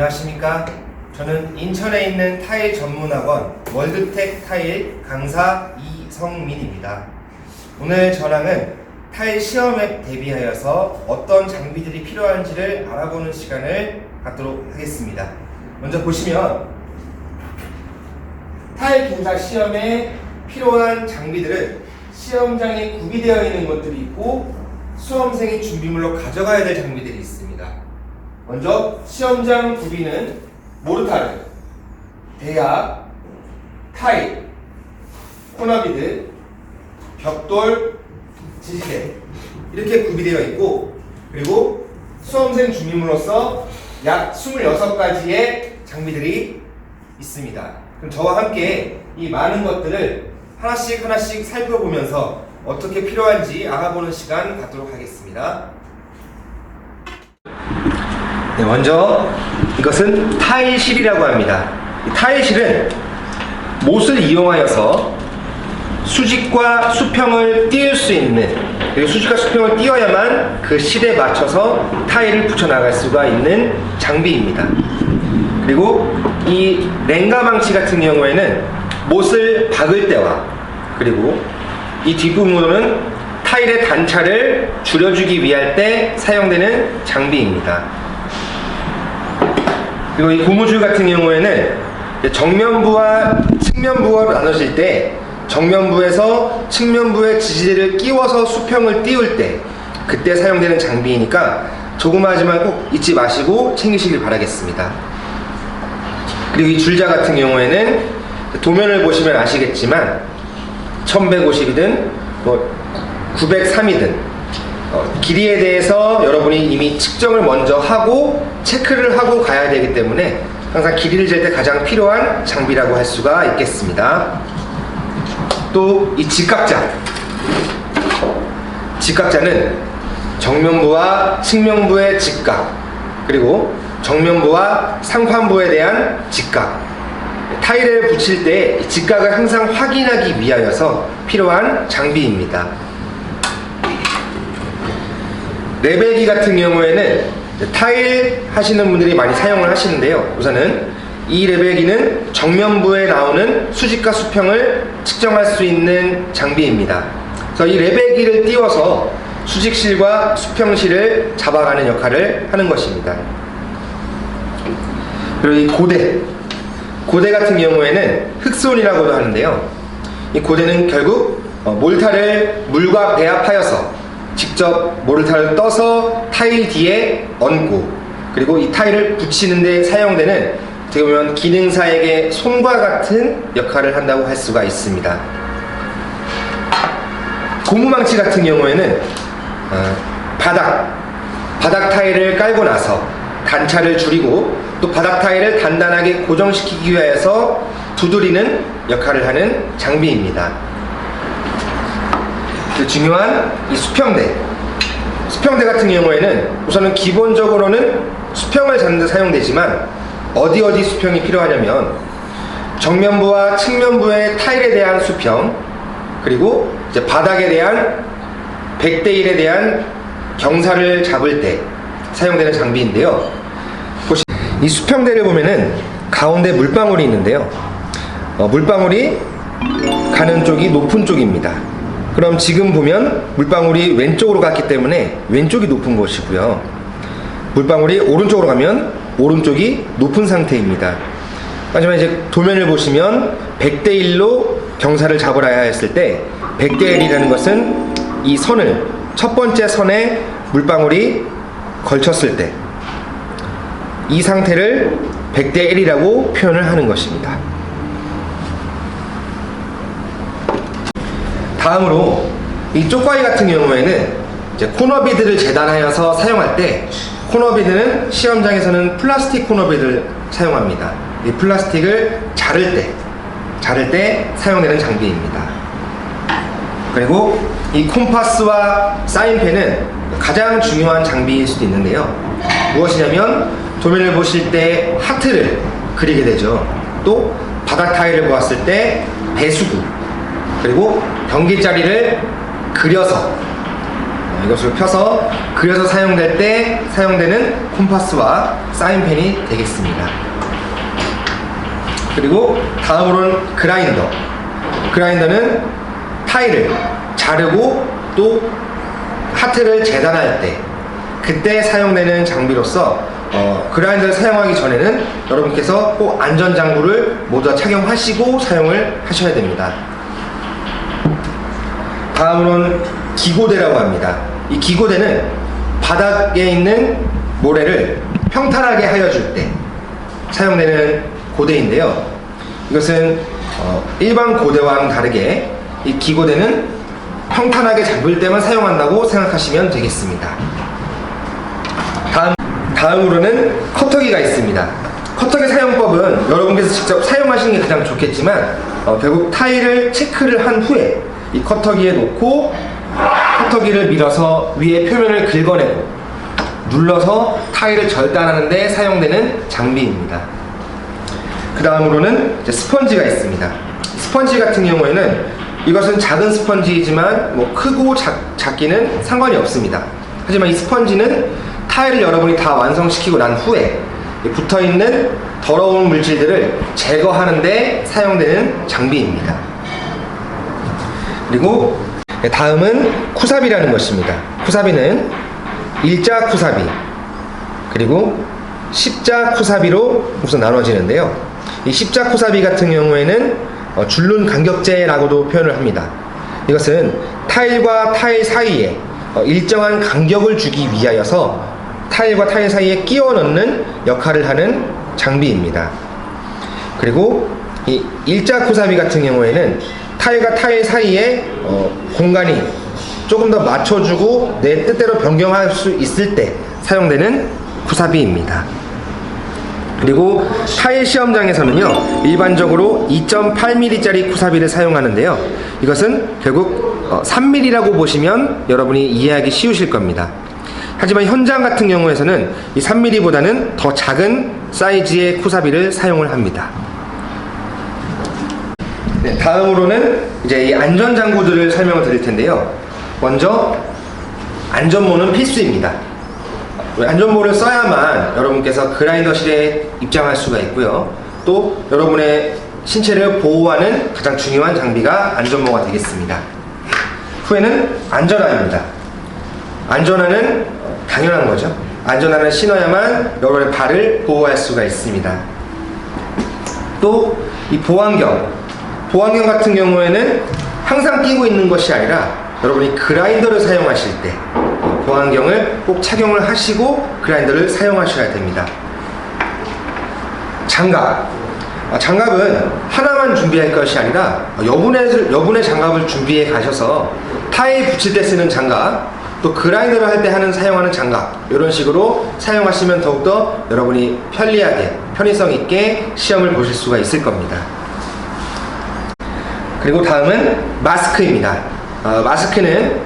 안녕하십니까. 저는 인천에 있는 타일 전문학원 월드텍 타일 강사 이성민입니다. 오늘 저랑은 타일 시험에 대비하여서 어떤 장비들이 필요한지를 알아보는 시간을 갖도록 하겠습니다. 먼저 보시면 타일 공사 시험에 필요한 장비들은 시험장에 구비되어 있는 것들이 있고 수험생이 준비물로 가져가야 될 장비들이 있습니다. 먼저 시험장 구비는 모르타르, 대야, 타일, 코너비드, 벽돌, 지지대 이렇게 구비되어 있고, 그리고 수험생 준비물로서 약 26가지의 장비들이 있습니다. 그럼 저와 함께 이 많은 것들을 하나씩 살펴보면서 어떻게 필요한지 알아보는 시간 갖도록 하겠습니다. 네, 먼저 이것은 타일실이라고 합니다. 이 타일실은 못을 이용하여서 수직과 수평을 띄울 수 있는, 그리고 수직과 수평을 띄어야만 그 실에 맞춰서 타일을 붙여나갈 수가 있는 장비입니다. 그리고 이 랭가 망치 같은 경우에는 못을 박을 때와, 그리고 이 뒷부분으로는 타일의 단차를 줄여주기 위할 때 사용되는 장비입니다. 그리고 이 고무줄 같은 경우에는 정면부와 측면부가 나눠질 때 정면부에서 측면부에 지지대를 끼워서 수평을 띄울 때 그때 사용되는 장비이니까 조그마하지만 꼭 잊지 마시고 챙기시길 바라겠습니다. 그리고 이 줄자 같은 경우에는 도면을 보시면 아시겠지만 1150이든 903이든 길이에 대해서 여러분이 이미 측정을 먼저 하고 체크를 하고 가야 되기 때문에 항상 길이를 잴 때 가장 필요한 장비라고 할 수가 있겠습니다. 또 이 직각자는 정면부와 측면부의 직각, 그리고 정면부와 상판부에 대한 직각, 타일을 붙일 때 직각을 항상 확인하기 위하여서 필요한 장비입니다. 레벨기 같은 경우에는 타일 하시는 분들이 많이 사용을 하시는데요. 우선은 이 레벨기는 정면부에 나오는 수직과 수평을 측정할 수 있는 장비입니다. 그래서 이 레벨기를 띄워서 수직실과 수평실을 잡아가는 역할을 하는 것입니다. 그리고 이 고대 같은 경우에는 흑손이라고도 하는데요. 이 고대는 결국 몰타를 물과 배합하여서 직접 모르타를 떠서 타일 뒤에 얹고, 그리고 이 타일을 붙이는 데 사용되는, 어떻게 보면 기능사에게 손과 같은 역할을 한다고 할 수가 있습니다. 고무망치 같은 경우에는 바닥 타일을 깔고 나서 단차를 줄이고 또 바닥 타일을 단단하게 고정시키기 위해서 두드리는 역할을 하는 장비입니다. 중요한 이 수평대 같은 경우에는 우선은 기본적으로는 수평을 잡는 데 사용되지만 어디 수평이 필요하냐면 정면부와 측면부의 타일에 대한 수평, 그리고 이제 바닥에 대한 100대 1에 대한 경사를 잡을 때 사용되는 장비인데요. 이 수평대를 보면은 가운데 물방울이 있는데요. 물방울이 가는 쪽이 높은 쪽입니다. 그럼 지금 보면 물방울이 왼쪽으로 갔기 때문에 왼쪽이 높은 것이고요. 물방울이 오른쪽으로 가면 오른쪽이 높은 상태입니다. 하지만 이제 도면을 보시면 100대 1로 경사를 잡으라 했을 때 100대 1이라는 것은 이 선을, 첫 번째 선에 물방울이 걸쳤을 때 이 상태를 100대 1이라고 표현을 하는 것입니다. 다음으로 이 쪽과이 같은 경우에는 이제 코너비드를 재단하여서 사용할 때, 코너비드는 시험장에서는 플라스틱 코너비드를 사용합니다. 이 플라스틱을 자를 때 사용되는 장비입니다. 그리고 이 콤파스와 사인펜은 가장 중요한 장비일 수도 있는데요. 무엇이냐면 도면을 보실 때 하트를 그리게 되죠. 또 바닥 타일을 보았을 때 배수구, 그리고 변기자리를 그려서 이것을 펴서 그려서 사용될 때 사용되는 콤파스와 사인펜이 되겠습니다. 그리고 다음으로는 그라인더. 그라인더는 타일을 자르고 또 하트를 재단할 때 그때 사용되는 장비로서 그라인더를 사용하기 전에는 여러분께서 꼭 안전장구를 모두 다 착용하시고 사용을 하셔야 됩니다. 다음으로는 기고대라고 합니다. 이 기고대는 바닥에 있는 모래를 평탄하게 하여줄 때 사용되는 고대인데요. 이것은 일반 고대와는 다르게 이 기고대는 평탄하게 잡을 때만 사용한다고 생각하시면 되겠습니다. 다음으로는 커터기가 있습니다. 커터기 사용법은 여러분께서 직접 사용하시는 게 가장 좋겠지만 결국 타일을 체크를 한 후에 이 커터기에 놓고 커터기를 밀어서 위에 표면을 긁어내고 눌러서 타일을 절단하는 데 사용되는 장비입니다. 그 다음으로는 스펀지가 있습니다. 스펀지 같은 경우에는 이것은 작은 스펀지이지만 크고 작기는 상관이 없습니다. 하지만 이 스펀지는 타일을 여러분이 다 완성시키고 난 후에 붙어있는 더러운 물질들을 제거하는 데 사용되는 장비입니다. 그리고 다음은 쿠사비라는 것입니다. 쿠사비는 일자 쿠사비 그리고 십자 쿠사비로 우선 나눠지는데요. 이 십자 쿠사비 같은 경우에는 줄눈 간격제라고도 표현을 합니다. 이것은 타일과 타일 사이에 일정한 간격을 주기 위하여서 타일과 타일 사이에 끼워 넣는 역할을 하는 장비입니다. 그리고 이 일자 쿠사비 같은 경우에는 타일과 타일 사이에 공간이 조금 더 맞춰주고 내 뜻대로 변경할 수 있을 때 사용되는 쿠사비입니다. 그리고 타일 시험장에서는요 일반적으로 2.8mm짜리 쿠사비를 사용하는데요. 이것은 결국 3mm라고 보시면 여러분이 이해하기 쉬우실 겁니다. 하지만 현장 같은 경우에서는 이 3mm보다는 더 작은 사이즈의 쿠사비를 사용을 합니다. 네, 다음으로는 이제 이 안전장구들을 설명을 드릴 텐데요. 먼저 안전모는 필수입니다. 안전모를 써야만 여러분께서 그라인더실에 입장할 수가 있고요. 또 여러분의 신체를 보호하는 가장 중요한 장비가 안전모가 되겠습니다. 후에는 안전화입니다. 안전화는 당연한 거죠. 안전화를 신어야만 여러분의 발을 보호할 수가 있습니다. 또 이 보안경 같은 경우에는 항상 끼고 있는 것이 아니라 여러분이 그라인더를 사용하실 때 보안경을 꼭 착용을 하시고 그라인더를 사용하셔야 됩니다. 장갑은 하나만 준비할 것이 아니라 여분의 장갑을 준비해 가셔서 타일 붙일 때 쓰는 장갑, 또 그라인더를 할 때 사용하는 장갑, 이런 식으로 사용하시면 더욱더 여러분이 편리하게 편의성 있게 시험을 보실 수가 있을 겁니다. 그리고 다음은 마스크입니다. 마스크는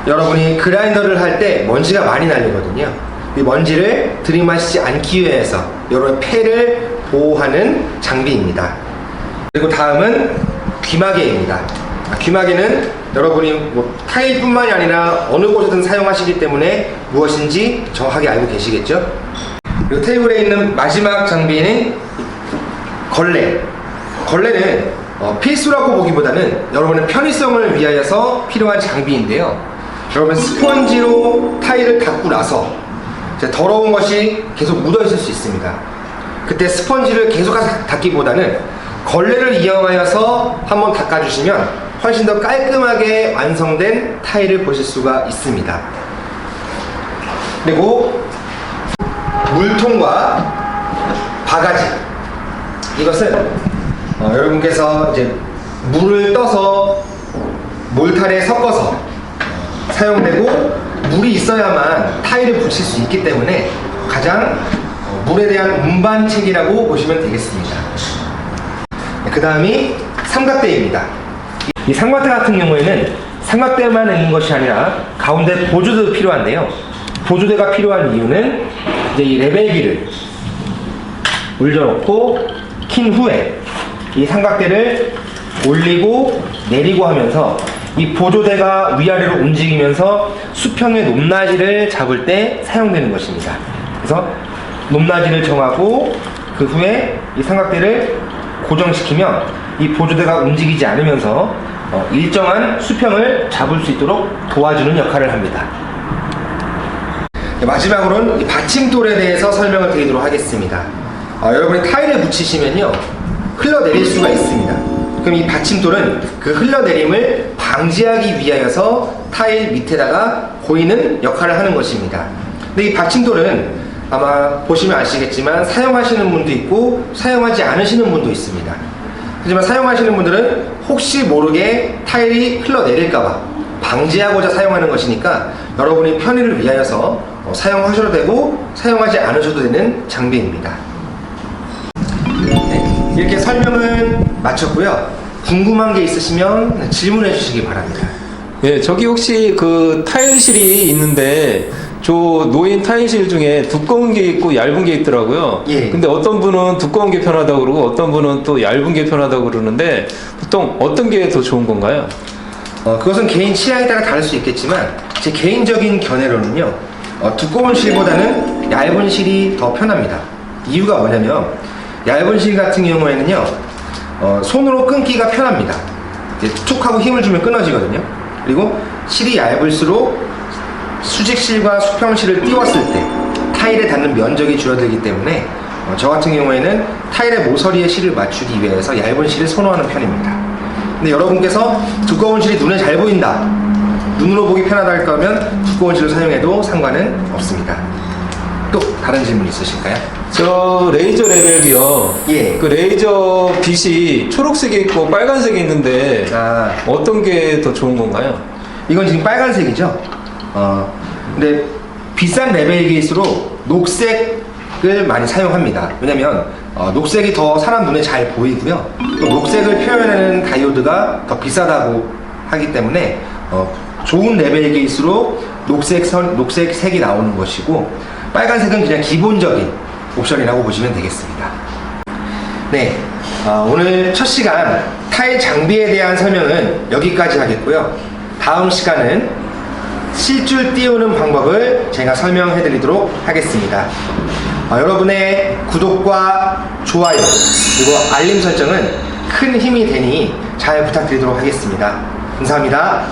여러분이 그라인더를 할 때 먼지가 많이 날리거든요. 이 먼지를 들이마시지 않기 위해서 여러분의 폐를 보호하는 장비입니다. 그리고 다음은 귀마개입니다. 귀마개는 여러분이 타일뿐만이 아니라 어느 곳에든 사용하시기 때문에 무엇인지 정확하게 알고 계시겠죠? 그리고 테이블에 있는 마지막 장비는 걸레는 필수라고 보기보다는 여러분의 편의성을 위하여서 필요한 장비인데요. 여러분 스펀지로 타일을 닦고 나서 더러운 것이 계속 묻어 있을 수 있습니다. 그때 스펀지를 계속해서 닦기보다는 걸레를 이용하여서 한번 닦아주시면 훨씬 더 깔끔하게 완성된 타일을 보실 수가 있습니다. 그리고 물통과 바가지, 이것은 여러분께서 이제 물을 떠서 몰탈에 섞어서 사용되고 물이 있어야만 타일을 붙일 수 있기 때문에 가장 물에 대한 운반책이라고 보시면 되겠습니다. 그 다음이 삼각대입니다. 이 삼각대 같은 경우에는 삼각대만 있는 것이 아니라 가운데 보조대도 필요한데요. 보조대가 필요한 이유는 이제 이 레벨기를 올려놓고 킨 후에 이 삼각대를 올리고 내리고 하면서 이 보조대가 위아래로 움직이면서 수평의 높낮이를 잡을 때 사용되는 것입니다. 그래서 높낮이를 정하고 그 후에 이 삼각대를 고정시키면 이 보조대가 움직이지 않으면서 일정한 수평을 잡을 수 있도록 도와주는 역할을 합니다. 마지막으로는 이 받침돌에 대해서 설명을 드리도록 하겠습니다. 여러분이 타일을 붙이시면요, 흘러내릴 수가 있습니다. 그럼 이 받침돌은 그 흘러내림을 방지하기 위하여서 타일 밑에다가 고이는 역할을 하는 것입니다. 근데 이 받침돌은 아마 보시면 아시겠지만 사용하시는 분도 있고 사용하지 않으시는 분도 있습니다. 하지만 사용하시는 분들은 혹시 모르게 타일이 흘러내릴까봐 방지하고자 사용하는 것이니까 여러분이 편의를 위하여서 사용하셔도 되고 사용하지 않으셔도 되는 장비입니다. 네, 이렇게 설명은 마쳤고요. 궁금한 게 있으시면 질문해 주시기 바랍니다. 예, 저기 혹시 그 타일실이 있는데 저 노인 타일실 중에 두꺼운 게 있고 얇은 게 있더라고요. 예. 근데 어떤 분은 두꺼운 게 편하다고 그러고 어떤 분은 또 얇은 게 편하다고 그러는데 보통 어떤 게 더 좋은 건가요? 그것은 개인 취향에 따라 다를 수 있겠지만 제 개인적인 견해로는요, 두꺼운 실보다는 얇은 실이 더 편합니다. 이유가 뭐냐면 얇은 실 같은 경우에는요, 손으로 끊기가 편합니다. 이제 툭 하고 힘을 주면 끊어지거든요. 그리고 실이 얇을수록 수직실과 수평실을 띄웠을 때 타일에 닿는 면적이 줄어들기 때문에 저 같은 경우에는 타일의 모서리에 실을 맞추기 위해서 얇은 실을 선호하는 편입니다. 근데 여러분께서 두꺼운 실이 눈에 잘 보인다, 눈으로 보기 편하다 할 거면 두꺼운 실을 사용해도 상관은 없습니다. 또 다른 질문 있으실까요? 저 레이저 레벨기요. 예. 그 레이저 빛이 초록색이 있고 빨간색이 있는데 어떤 게 더 좋은 건가요? 이건 지금 빨간색이죠. 근데 비싼 레벨기일수록 녹색을 많이 사용합니다. 왜냐면 녹색이 더 사람 눈에 잘 보이고요. 또 녹색을 표현하는 다이오드가 더 비싸다고 하기 때문에 좋은 레벨기일수록 녹색색이 나오는 것이고, 빨간색은 그냥 기본적인 옵션이라고 보시면 되겠습니다. 네, 오늘 첫 시간 타일 장비에 대한 설명은 여기까지 하겠고요. 다음 시간은 실줄 띄우는 방법을 제가 설명해 드리도록 하겠습니다. 여러분의 구독과 좋아요 그리고 알림 설정은 큰 힘이 되니 잘 부탁드리도록 하겠습니다. 감사합니다.